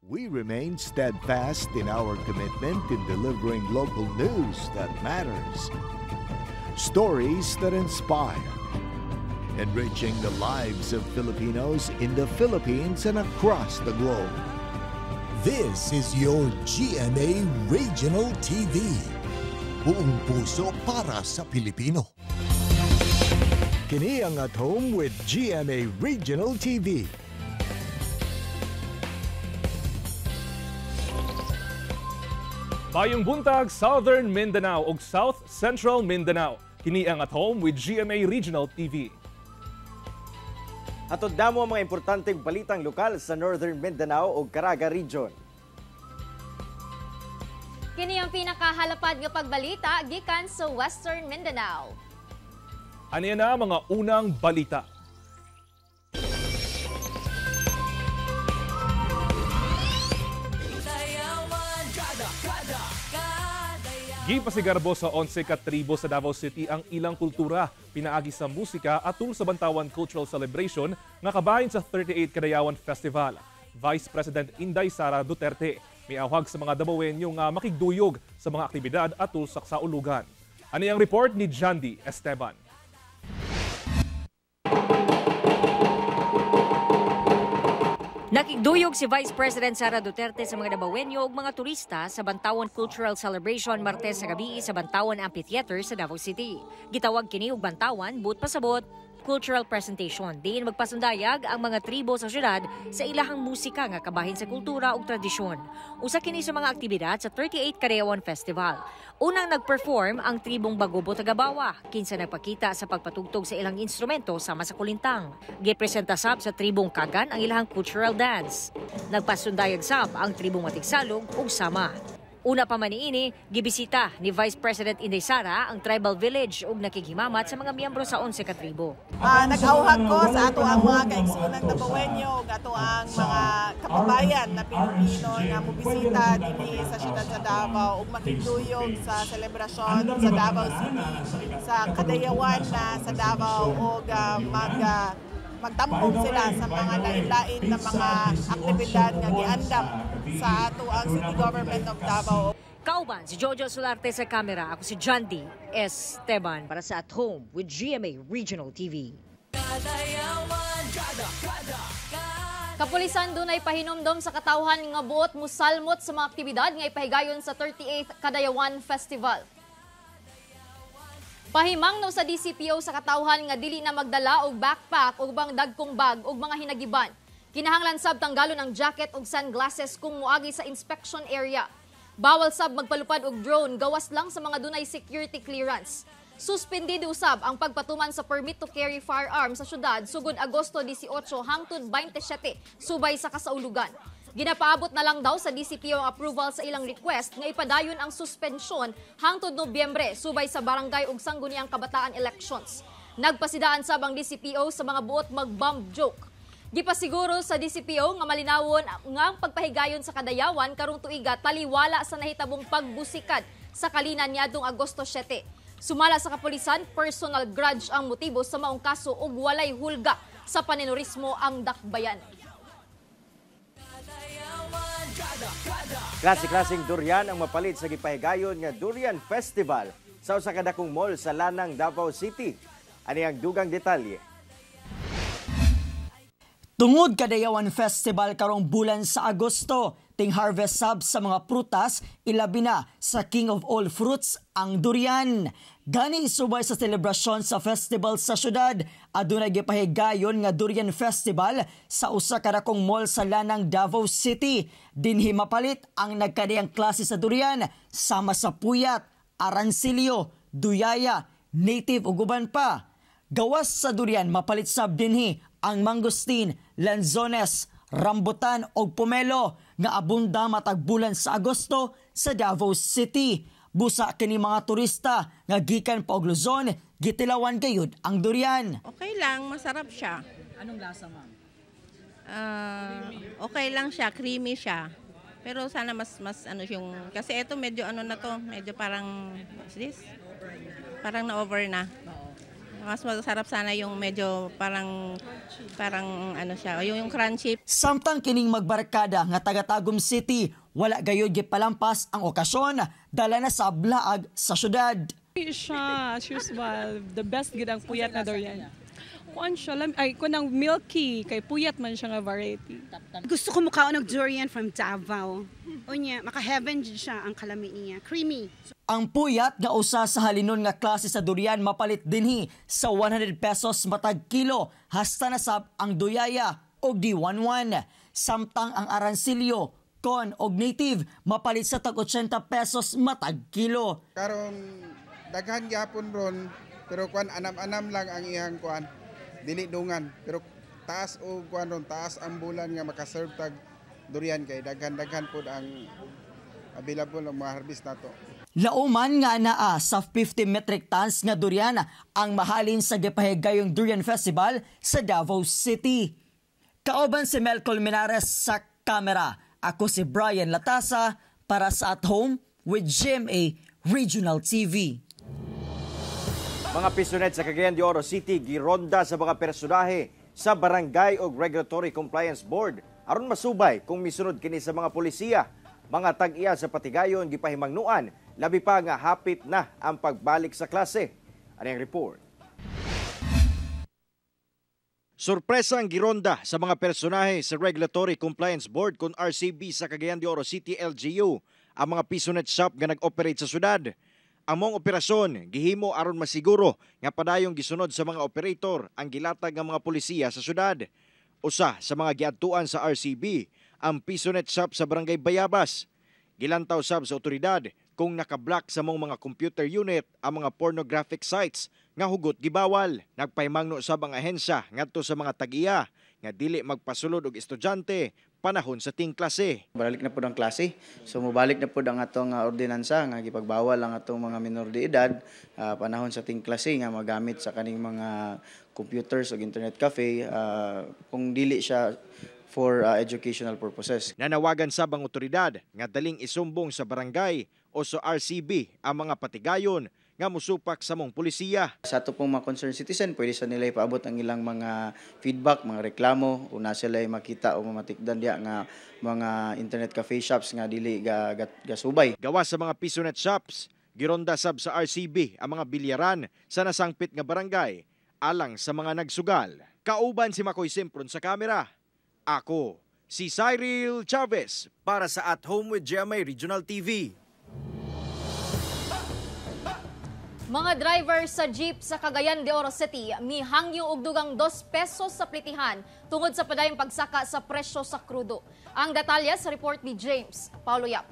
We remain steadfast in our commitment in delivering local news that matters. Stories that inspire. Enriching the lives of Filipinos in the Philippines and across the globe. This is your GMA Regional TV. Buong puso para sa Pilipino. Kini ang At Home with GMA Regional TV. Bayong buntag, Southern Mindanao ug South Central Mindanao. Kini ang At Home with GMA Regional TV. Atod damo ang mga importanteng balitang lokal sa Northern Mindanao ug Caraga Region. Kini ang pinakahalapad nga pagbalita gikan sa Western Mindanao. Aniya na mga unang balita. Gipasigarbo sa 11 ka tribo sa Davao City ang ilang kultura, pinaagi sa musika atul sa Bantawan Cultural Celebration nga kabahin sa 38 Kadayawan Festival. Vice President Inday Sara Duterte miawhag sa mga Davaoenyo nga makigduyog sa mga aktibidad atul sa kasaulugan. Ani ang report ni Jandy Esteban. Nakigduyog si Vice President Sara Duterte sa mga Davaoenyo ug mga turista sa Bantawan Cultural Celebration Martes sa gabi sa Bantawan Amphitheater sa Davao City. Gitawag kini og Bantawan but pasabot cultural presentation. Diin magpasundayag ang mga tribo sa syudad sa ilahang musika nga kabahin sa kultura ug tradisyon. Usa kini sa mga aktibidad sa 38 Kadayawan Festival. Unang nag-perform ang tribong Bagobo Tagabawa, kinsa nagpakita sa pagpatugtog sa ilang instrumento sama sa kulintang. Gipresenta sab sa tribong Kagan ang ilahang cultural dance. Nagpasundayag sab ang tribong Matigsalog ug Sama. Una pa man niini, gibisita ni Vice President Inday Sara ang tribal village ug nakighimamat sa mga miyembro sa 11 ka tribo. Nag-auhag ko sa ato ang mga kaigsunan Davaoenyo ug ato ang mga kababayan na Pilipino nga mobisita dinhi sa siyudad sa Davao ug makigduyog sa selebrasyon sa Davao City sa Kadayawan na sa Davao ug magtambong sila sa mga lain-lain na mga aktibidad nga giandam sa ato ang City Government of Davao. Kauban si Jojo Solarte sa kamera, ako si Jandy Esteban para sa At Home with GMA Regional TV. Kapulisan dunay pahinomdom sa katawhan nga buot musalmot sa mga aktibidad nga ipahigayon sa 38th Kadayawan Festival. Pahimangno sa DCPO sa katawhan nga dili na magdala og backpack ug bang dagkong bag ug mga hinagiban. Kinahanglan sab tanggalon ang jacket ug sungglasses kung muagi sa inspection area. Bawal sab magpalupad og drone gawas lang sa mga dunay security clearance. Suspendido usab ang pagpatuman sa permit to carry firearms sa syudad sugod Agosto 18 hangtod 27 subay sa kasaulugan. Ginapaabot na lang daw sa DCPO ang approval sa ilang request nga ipadayon ang suspensyon hangtod Nobyembre subay sa barangay ug sangguniang kabataan elections. Nagpasidaan sab ang DCPO sa mga buot mag-bomb joke. Gipasiguro sa DCPO nga malinawon nga ang pagpahigayon sa Kadayawan karong tuiga taliwala sa nahitabong pagbusikad sa kalinan niadtong Agosto 7. Sumala sa kapulisan, personal grudge ang motibo sa maong kaso ug walay hulga sa panenurismo ang dakbayan. Klase-klaseng durian ang mapalit sa gipahigayon nga Durian Festival sa usa ka dakong mall sa Lanang, Davao City. Ani ang dugang detalye. Tungod Kadayawan Festival karong bulan sa Agosto, ting harvest sab sa mga prutas, ilabi na sa King of All Fruits, ang durian. Gani subay sa selebrasyon sa festival sa syudad, adunay gipahigayon nga Durian Festival sa usa ka dakong mall sa Lanang, Davao City. Dinhi mapalit ang nagkadayang klase sa durian sama sa puyat, aransilyo, duyaya, native ug uban pa. Gawas sa durian mapalit sab dinhi ang mangosteen, lanzones, rambutan o pomelo nga abunda matag bulan sa Agosto sa Davao City. Busa kini mga turista nga gikan pa og Luzon, gitilawan gayud ang durian. Okay lang, masarap siya. Anong lasa, ma'am? Okay lang siya, creamy siya. Pero sana mas ano yung kasi ito medyo ano na to, medyo parang what's this? Parang na-over na. Mas masarap sana yung medyo parang ano siya, yung crunchy. Samtang kining magbarkada nga taga-Tagum City, wala gayud gipalampas ang okasyon, dala na sa blaag sa syudad. Siya, usual, the best gid ang puyat na durian. Kuan siya, kunang milky, kay puyat man siya nga variety. Gusto ko mukhaon ng durian from Davao. Unya, maka-heaven siya ang kalami niya. Creamy. Ang puyat nga usa sa halinon nga klase sa durian mapalit dinhi sa 100 pesos matag kilo, hasta na sab ang duyaya og D11. Samtang ang aransilyo, con og native mapalit sa tag 80 pesos matag kilo. Karon daghan gyapon ron, pero kuan anam-anam lang ang iyang kuan. Dili dungan, pero taas o kuan ron, taas ang bulan nga makaserve tag durian kay daghan-daghan pud ang available ang mga harvest nato. Lauman nga naa sa 50 metric tons nga durian ang mahalin sa gipahigayong Durian Festival sa Davao City. Kauban si Mel Colmenares sa kamera. Ako si Brian Latasa para sa At Home with GMA Regional TV. Mga pisonet sa Cagayan de Oro City gironda sa mga personahe sa Barangay o Regulatory Compliance Board aron masubay kung misunod kini sa mga polisiya. Mga tag-iya sa Patigayon gipahimangnuan, labi pa nga hapit na ang pagbalik sa klase. Ano ang report? Sorpresa ang gironda sa mga personahe sa Regulatory Compliance Board kung RCB sa Cagayan de Oro City LGU, ang mga pisonet shop nga nag-operate sa syudad. Among operasyon, gihimo aron masiguro nga padayong gisunod sa mga operator ang gilatag ng mga polisiya sa syudad. Usa sa mga giadtuan sa RCB, ang pisonet shop sa Barangay Bayabas. Gilantaw sab sa otoridad kung nakablock sa mong mga computer unit ang mga pornographic sites nga hugot gibawal. Nagpahimangno sab ang ahensya ngadto sa mga tag-iya nga dili magpasulod og estudyante panahon sa ting klase. Balik na po ang klase. So mubalik na po ang atong ordinansa nga gipagbawal ang atong mga minor de edad panahon sa ting klase nga magamit sa kaning mga computers o internet cafe kung dili siya for educational purposes. Nanawagan sab ang otoridad nga daling isumbong sa barangay o sa RCB ang mga patigayon nga musupak sa mong polisiya. Sa ato pong mga concerned citizen, pwede sa nila ipaabot ang ilang mga feedback, mga reklamo, una sila makita o mamatikdan diya nga mga internet cafe shops nga dili gasubay. Gawa sa mga pisonet shops, gironda sab sa RCB ang mga bilyaran sa nasangpit nga barangay alang sa mga nagsugal. Kauban si Makoy Simpron sa kamera. Ako, si Cyril Chavez para sa At Home with GMA Regional TV. Mga driver sa jeep sa Cagayan de Oro City mihangyo og dugang 2 pesos sa plitihan tungod sa padayong pagsaka sa presyo sa krudo. Ang detalye sa report ni James Paulo Yap.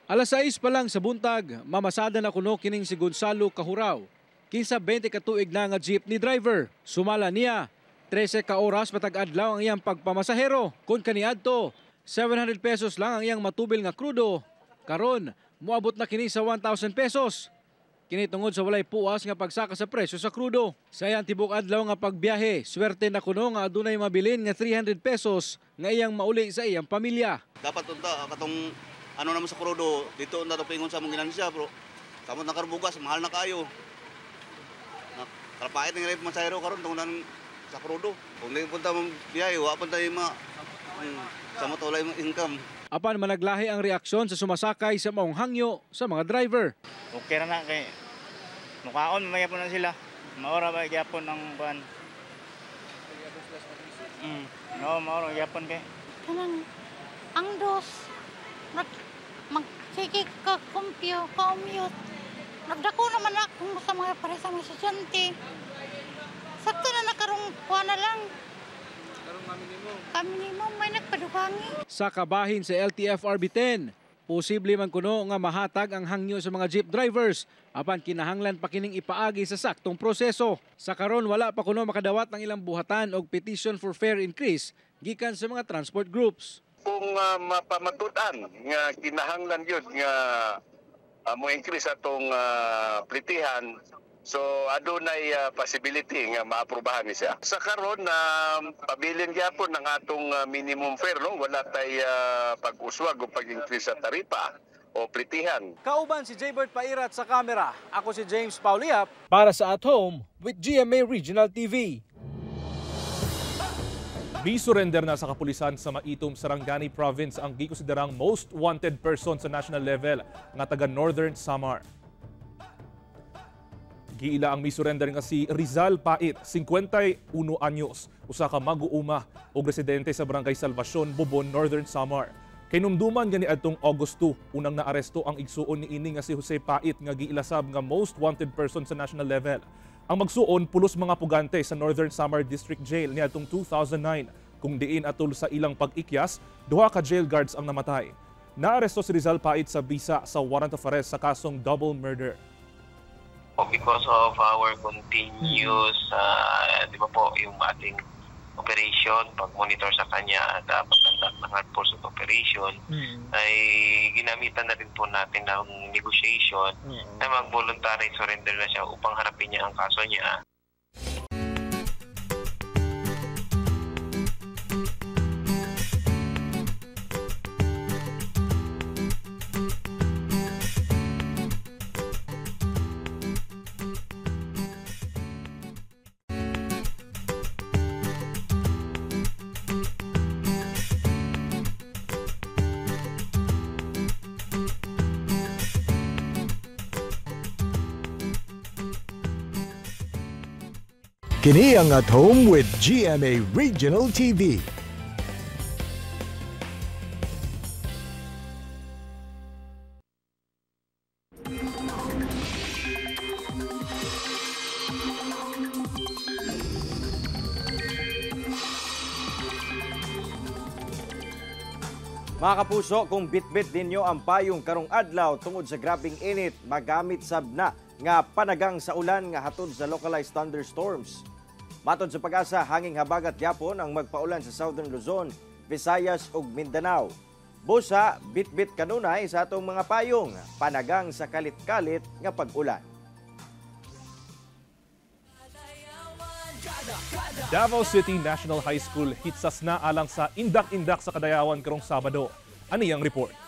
Alas 6 pa lang sa buntag, mamasada na kuno kining si Gonzalo Kahuraw. Kinsa 20 ka tuig na nga jeepney driver. Sumala niya 13 ka oras matag adlaw ang iyang pagpamasahero. Kun kaniadto 700 pesos lang ang iyang matubil nga krudo. Karon moabot na kini sa 1,000 pesos. Kini tungod sa walay puas nga pagsaka sa presyo sa krudo. Sa iyang tibok adlaw nga pagbiyahe, swerte na kuno nga adunay mabilin nga 300 pesos nga iyang mauli sa iyang pamilya. Dapat unta katong ano naman sa krudo, dito unta pingon sa mong ginansya bro. Kamot na karbugas, mahal na kayo. Kalapait nga rin masayro karon tungod sa krudo. Kung di punta mong biyahe, wa punta yung samot wala yung income. Apan managlahi ang reaksyon sa sumasakay sa maong hangyo sa mga driver. Okay na kay mukhaon magyapon na sila. Maora ba gyapon ang ban? No, maora gyapon kay. Kanang ang dos sige ka commute. Nagdako naman ako sa mga pare sa mga estudyante. Sakto na nakarong kuha na lang. Kami ni mo may nagpadugangi. Sa kabahin sa LTFRB 10, posible man kuno nga mahatag ang hangyo sa mga jeep drivers apan kinahanglan pa kining ipaagi sa saktong proseso. Sa karon wala pa kuno makadawat ang ilang buhatan og petition for fare increase gikan sa mga transport groups. Kung mapamatud-an nga kinahanglan yun nga mo increase atong plitihan. So adunay possibility nga maaprubahan ni siya. Sa karon na pabilin gyapon ang atong minimum fare no, wala tay pag-uswag o pag-increase sa taripa o plitihan. Kauban si Jaybert Pairat sa kamera. Ako si James Pauliap para sa At Home with GMA Regional TV. Bi-surrender na sa kapulisan sa Maitom, Sarangani Province ang gikonsiderang most wanted person sa national level nga taga Northern Samar. Giila ang mi-surrender nga si Rizal Pait, 51 anyos, usa ka mag-uuma o residente sa Barangay Salvacion, Bubon, Northern Samar. Kinumduman gani adtong August 2, unang naaresto ang igsuon ni ini nga si Jose Pait nga giilasab nga most wanted person sa national level. Ang magsuon pulos mga pugante sa Northern Samar District Jail niadtong 2009 kung diin atol sa ilang pag-ikyas, duha ka jail guards ang namatay. Naaresto si Rizal Pait sa bisa sa warrant of arrest sa kasong double murder. Because of our continuous, di ba po, yung ating operation, pag-monitor sa kanya at pag-conduct ng hard pursuit operation, ay ginamitan na rin po natin ng negotiation na mag-voluntary surrender na siya upang harapin niya ang kaso niya. Kini ang At Home with GMA Regional TV. Mga kapuso, kung bitbit ninyo ang payong karong adlaw tungod sa grabing init, magamit sab na nga panagang sa ulan nga hatod sa localized thunderstorms. Matod sa Pag-asa, hanging habagat gyapon ang magpaulan sa Southern Luzon, Visayas ug Mindanao. Busa, bitbit kanunay sa atong mga payong, panagang sa kalit-kalit nga pag-ulan. Davao City National High School hitsas na alang sa indak-indak sa Kadayawan karong Sabado. Ani ang report?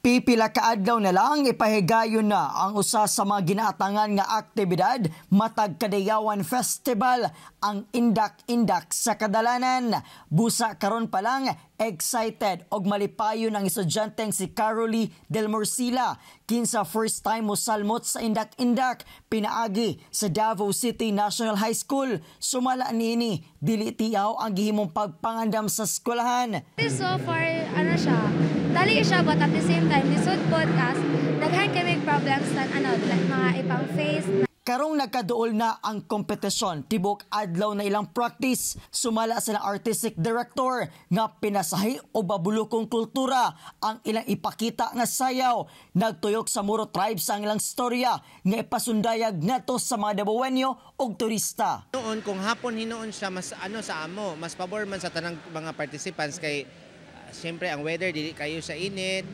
Pipila ka adlaw na lang ipahigayon na ang usa sa mga ginaatangan nga aktibidad matag Kadayawan Festival, ang Indak-Indak sa Kadalanan. Busa karon pa lang excited og malipayon ang estudyanteng si Carolie Del Morcilla kinsa first time mo salmot sa Indak-Indak pinaagi sa Davao City National High School. Sumala niini dili tiyaw ang gihimong pagpangandam sa eskwelahan. So far siya dali siya, but at the same time, lisod podcast, daghan kami problems na like mga ibang face. Karong nagkaduol na ang kompetisyon, tibok adlaw na ilang practice, sumala sa artistic director nga pinasahi o babulukong kultura ang ilang ipakita nga sayaw. Nagtuyok sa Moro Tribes ang ilang storya nga ipasundayag nato sa mga Dabawenyo o turista. Noon, kung hapon hinoon siya, mas sa amo, mas pabor man sa tanang mga participants kay siyempre ang weather dili kayo sa init,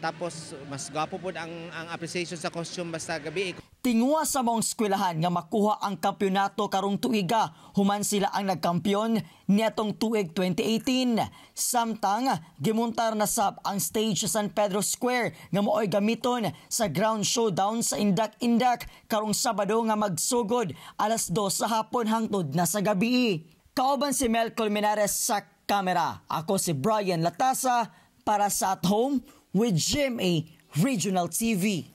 tapos mas gwapo po ang appreciation sa costume basta gabi. Tingwa sa mong eskwelahan nga makuha ang kampyonato karong tuiga, human sila ang nagkampyon niatong tuig 2018. Samtang gimuntar na sab ang stage sa San Pedro Square nga mooy gamiton sa ground showdown sa Indak-Indak karong Sabado nga magsugod alas 2 sa hapon hangtod na sa gabi. Kauban si Mel Colmenares sa kamera. Ako si Brian Latasa para sa At Home with GMA Regional TV.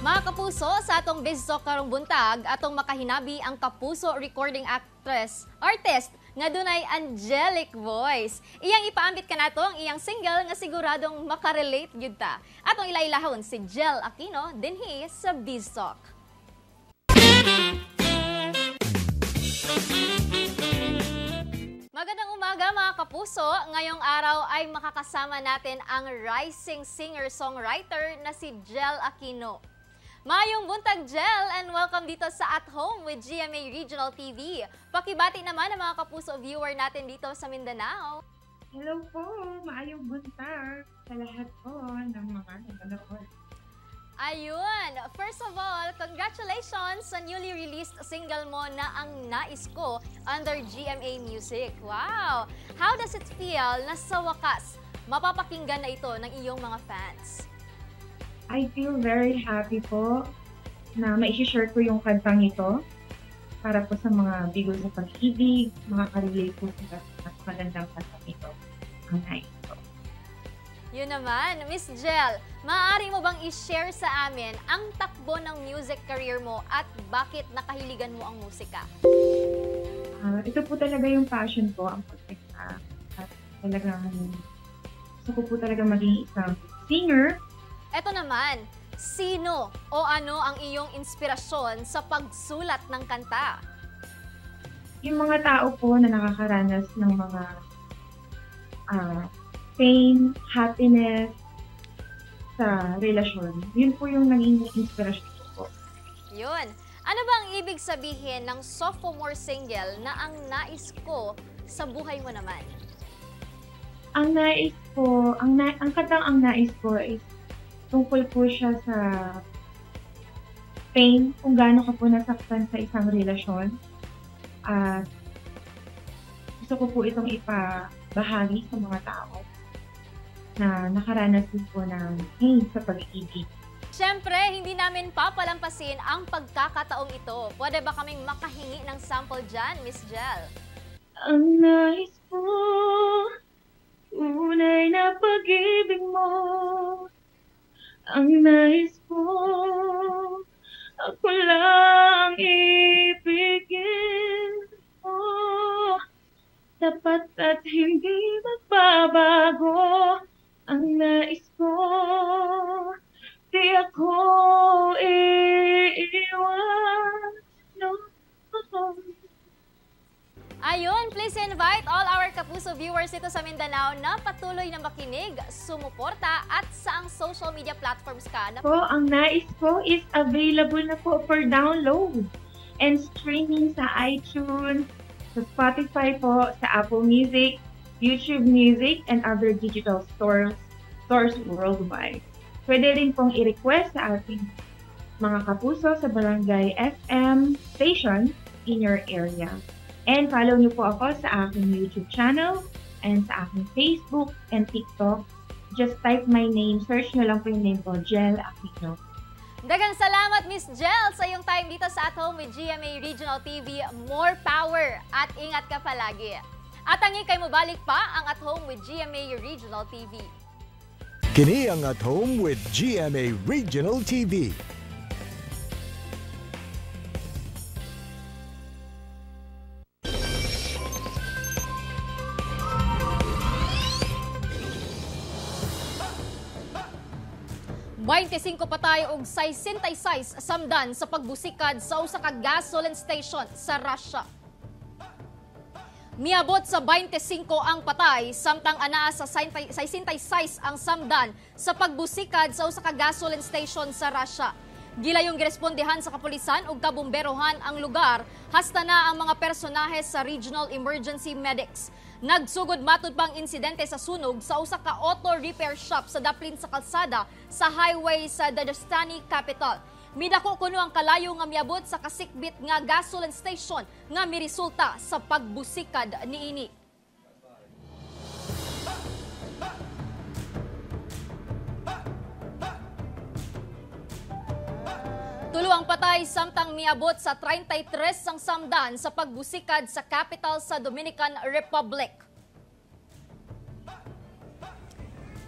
Mga kapuso, sa atong Biztalk karong buntag, atong makahinabi ang kapuso recording artist nga dunay angelic voice. Iyang ipaambit kanato ang iyang single nga siguradong makarelate gyud ta. Atong ilailahon si Jel Aquino dinhi sa Biztalk. Magandang umaga mga kapuso. Ngayong araw ay makakasama natin ang rising singer-songwriter na si Jel Aquino. Mayong buntag, Jel, and welcome dito sa At Home with GMA Regional TV. Pakibati naman ang mga kapuso viewer natin dito sa Mindanao. Hello po, maayong buntag sa lahat po ng mga nanonood. Ayun! First of all, congratulations sa newly released single mo na Ang Nais Ko under GMA Music. Wow! How does it feel na sa wakas mapapakinggan na ito ng iyong mga fans? I feel very happy po na ma-share ko yung kantang ito para po sa mga bigo sa pag-ibig, makaka-relate po sa magandang kantang ito. Ang Nais Ko. Yun naman, Miss Jel, maaari mo bang i-share sa amin ang takbo ng music career mo at bakit nakahiligan mo ang musika? Ito po talaga yung passion ko, ang pagkita. At talagang gusto ko po talaga maging isang singer. Ito naman, sino o ano ang iyong inspirasyon sa pagsulat ng kanta? Yung mga tao po na nakakaranas ng mga pain, happiness sa relasyon. Yun po yung naging inspirasyon ko po. Yun. Ano ba ang ibig sabihin ng sophomore single na Ang Nais Ko sa buhay mo naman? Ang nais ko, ang kantang Ang Nais Ko is tungkol po siya sa pain, kung gaano ka po nasaktan sa isang relasyon. At gusto ko po itong ipabahagi sa mga tao na nakaranas din po ng pain sa pag-ibig. Siyempre, hindi namin papalampasin ang pagkakataong ito. Pwede ba kaming makahingi ng sample dyan, Miss Jel? Ang nais ko, tunay na pag-ibig mo. Ang nais ko, ako lang ibigin mo. Tapat at hindi magbabago. Ang nais ko, di ako iiwan. No. Ayun, please invite all our Kapuso viewers dito sa Mindanao na patuloy na makinig, sumuporta at saang social media platforms ka. Ang Nais Ko is available na po for download and streaming sa iTunes, sa Spotify po, sa Apple Music, YouTube Music, and other digital stores worldwide. Pwede rin pong i-request sa ating mga kapuso sa Barangay FM station in your area. And follow niyo po ako sa aking YouTube channel and sa aking Facebook and TikTok. Just type my name, search nyo lang po yung name ko, Jel Aquino. Dagang salamat, Miss Jel, sa iyong time dito sa At Home with GMA Regional TV. More power at ingat ka palagi. At angin kay mobalik pa ang At Home with GMA Regional TV. Kini ang At Home with GMA Regional TV. Cinco patay og 66 samdan sa pagbusikad sa usa ka gasoline station sa Russia. Miabot sa 25 ang patay samtang anaa sa 66 ang samdan sa pagbusikad sa usa ka gasoline station sa Russia. Gilayong girespondehan sa kapulisan ug kabomberohan ang lugar hasta na ang mga personahe sa Regional Emergency Medics. Nagsugod matud pang insidente sa sunog sa usa ka auto repair shop sa daplin sa kalsada sa highway sa Dagestani capital. Midako kuno ang kalayo nga miabot sa kasikbit nga gasoline station nga miresulta sa pagbusikad niini. Tulo ang patay samtang miabot sa 33 ang samdan sa pagbusikad sa capital sa Dominican Republic.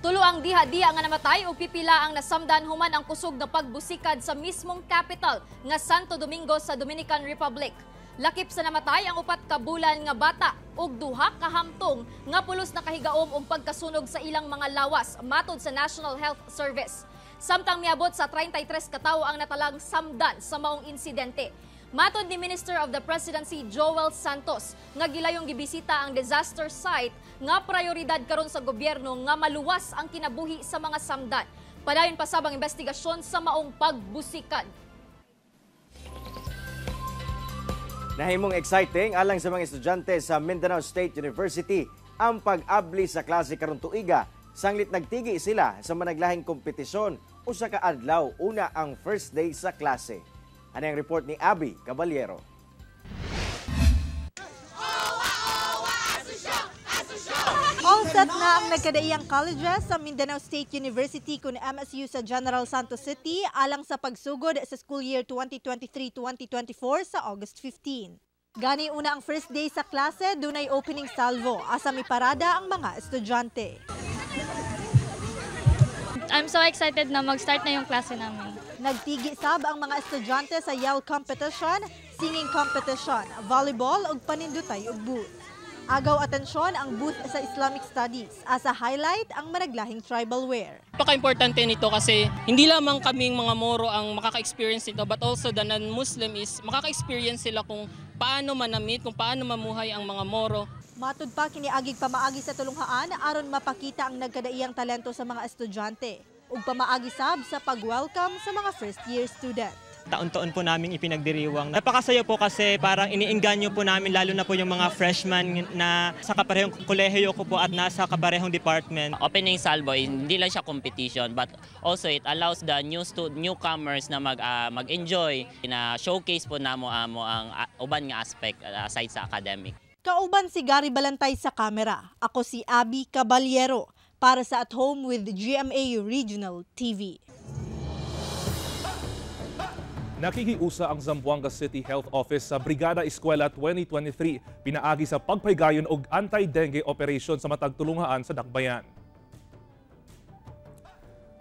Tulo ang diha-diha nga namatay ug pipila ang nasamdan human ang kusog na pagbusikad sa mismong capital nga Santo Domingo sa Dominican Republic. Lakip sa namatay ang 4 ka bulan nga bata ug 2 ka hamtong nga pulos na kahigaom og pagkasunog sa ilang mga lawas matod sa National Health Service. Samtang miabot sa 33 ka tawo ang natalang samdan sa maong insidente. Matod ni Minister of the Presidency Joel Santos nga gilayong gibisita ang disaster site nga prioridad karon sa gobyerno nga maluwas ang kinabuhi sa mga samdan. Padayon pa sabang investigasyon sa maong pagbusikad. Nahimong exciting alang sa mga estudyante sa Mindanao State University ang pag-abli sa klase karon tuiga. Sanglit nagtigi sila sa managlahing kompetisyon usa ka adlaw una ang first day sa klase. Ano ang report ni Abby Caballero? All set na ang nagkadaiyang colleges sa Mindanao State University kun MSU sa General Santos City alang sa pagsugod sa school year 2023-2024 sa August 15. Gani una ang first day sa klase, dunay opening salvo asa miparada ang mga estudyante. I'm so excited na mag-start na yung klase namin. Nagtigi sab ang mga estudyante sa yell competition, singing competition, volleyball ug panindutay ug booth. Agaw atensyon ang booth sa Islamic Studies asa highlight ang managlahing tribal wear. Napaka-importante nito kasi hindi lamang kaming mga Moro ang makaka-experience nito but also the non-Muslim is makaka-experience sila kung paano manamit, kung paano mamuhay ang mga Moro. Matud pa kiniagig pamaagi sa tulunghaan aron mapakita ang nagkadaiyang talento sa mga estudyante ug pamaagi sab sa pag-welcome sa mga first-year student. Taon-taon po namin ipinagdiriwang. Napakasaya po kasi parang iniinganyo po namin lalo na po yung mga freshman na sa kaparehong kolehiyo ko po at nasa kaparehong department. Opening salvo, hindi lang siya competition but also it allows the newcomers na mag-enjoy na showcase po namo ang uban nga aspect aside sa academic. Kauban si Gary Balantay sa kamera. Ako si Abby Caballero para sa At Home with GMA Regional TV. Nakikiusa ang Zamboanga City Health Office sa Brigada Eskwela 2023 pinaagi sa pagpaygayon og anti-dengue operation sa matag tulunghaan sa Dakbayan.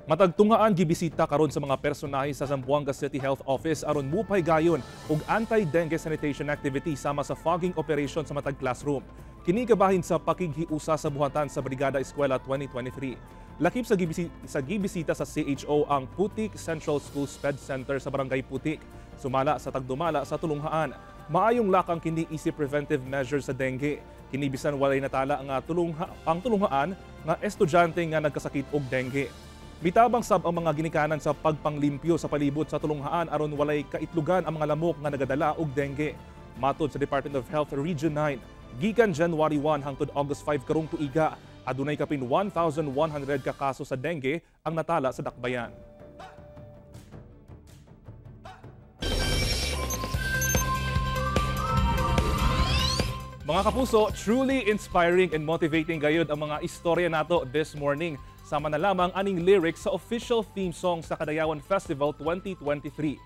Matag tungaan gibisita karon sa mga personahe sa Zamboanga City Health Office aron mupaygayon og anti-dengue sanitation activity sama sa fogging operation sa matag classroom. Kini kabahin sa pakighiusa sa buhatan sa Brigada Eskwela 2023. Lakip sa gibisita sa CHO ang Putik Central School Sped Center sa Barangay Putik. Sumala sa tagdumala sa tulunghaan. Maayong lakang kini isip preventive measures sa dengue. Kini bisan walay natala ang tulunghaan nga estudyante nga nagkasakit og dengue. Bitabang sab ang mga ginikanan sa pagpanglimpyo sa palibot sa tulunghaan aron walay kaitlugan ang mga lamok nga nagadala og dengue. Matod sa Department of Health Region 9, gikan January 1 hangtod August 5 karong tuiga, adunay kapin 1,100 ka kaso sa dengue ang natala sa Dakbayan. Mga kapuso, truly inspiring and motivating gayud ang mga istorya nato this morning. Sama na lamang aning lyrics sa official theme song sa Kadayawan Festival 2023.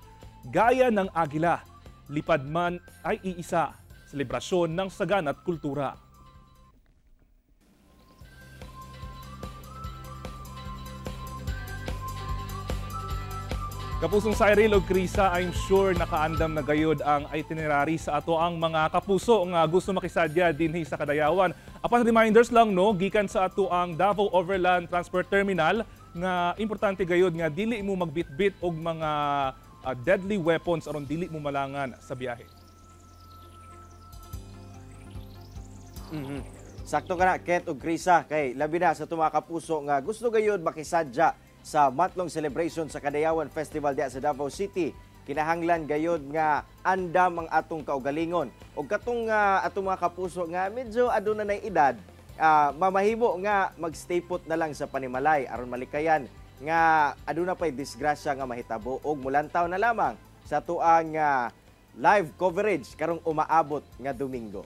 Gaya ng Agila, lipad man ay iisa, selebrasyon ng sagan at kultura. Kapusong Cyril o Krisa, I'm sure nakaandam na gayod ang itinerary sa ato ang mga kapuso nga gusto makisadya dinhi sa Kadayawan. Apan reminders lang no, gikan sa ato ang Davao Overland Transport Terminal nga importante gayod nga dili mo magbitbit og mga deadly weapons aron dili mo malangan sa biyahe. Sakto ka na, Ket o Krisa, kay labi na sa mga kapuso nga gusto gayod makisadya sa month-long celebration sa Kadayawan Festival diya sa Davao City. Kinahanglan gayod nga andam ang atong kaugalingon. O katong atong mga kapuso nga medyo aduna nay edad, mamahimo nga magstay put na lang sa panimalay aron malikayan nga aduna pay disgrasya nga mahitabo og mulantaw na lamang sa tuang live coverage karong umaabot nga Domingo.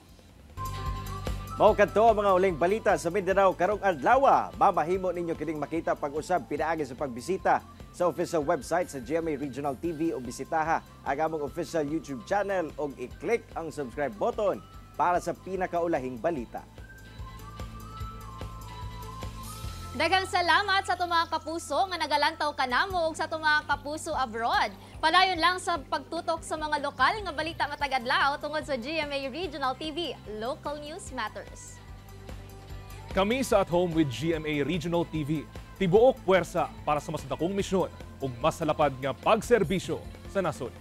Mao kadto ang mga uling balita sa Mindanao karong adlaw. Mamahimo ninyo kining makita pag-usab pinaagi sa pagbisita sa official website sa GMA Regional TV o bisitaha ang among official YouTube channel o i-click ang subscribe button para sa pinakaulahing balita. Daghang salamat sa mga kapuso nga nagalantaw kanamo ug sa mga kapuso abroad. Padayon lang sa pagtutok sa mga lokal nga balita matag adlaw tungod sa GMA Regional TV. Local News Matters. Kami sa At Home with GMA Regional TV, tibuok puwersa para sa mas dakong misyon ug mas salapad nga pagserbisyo sa nasod.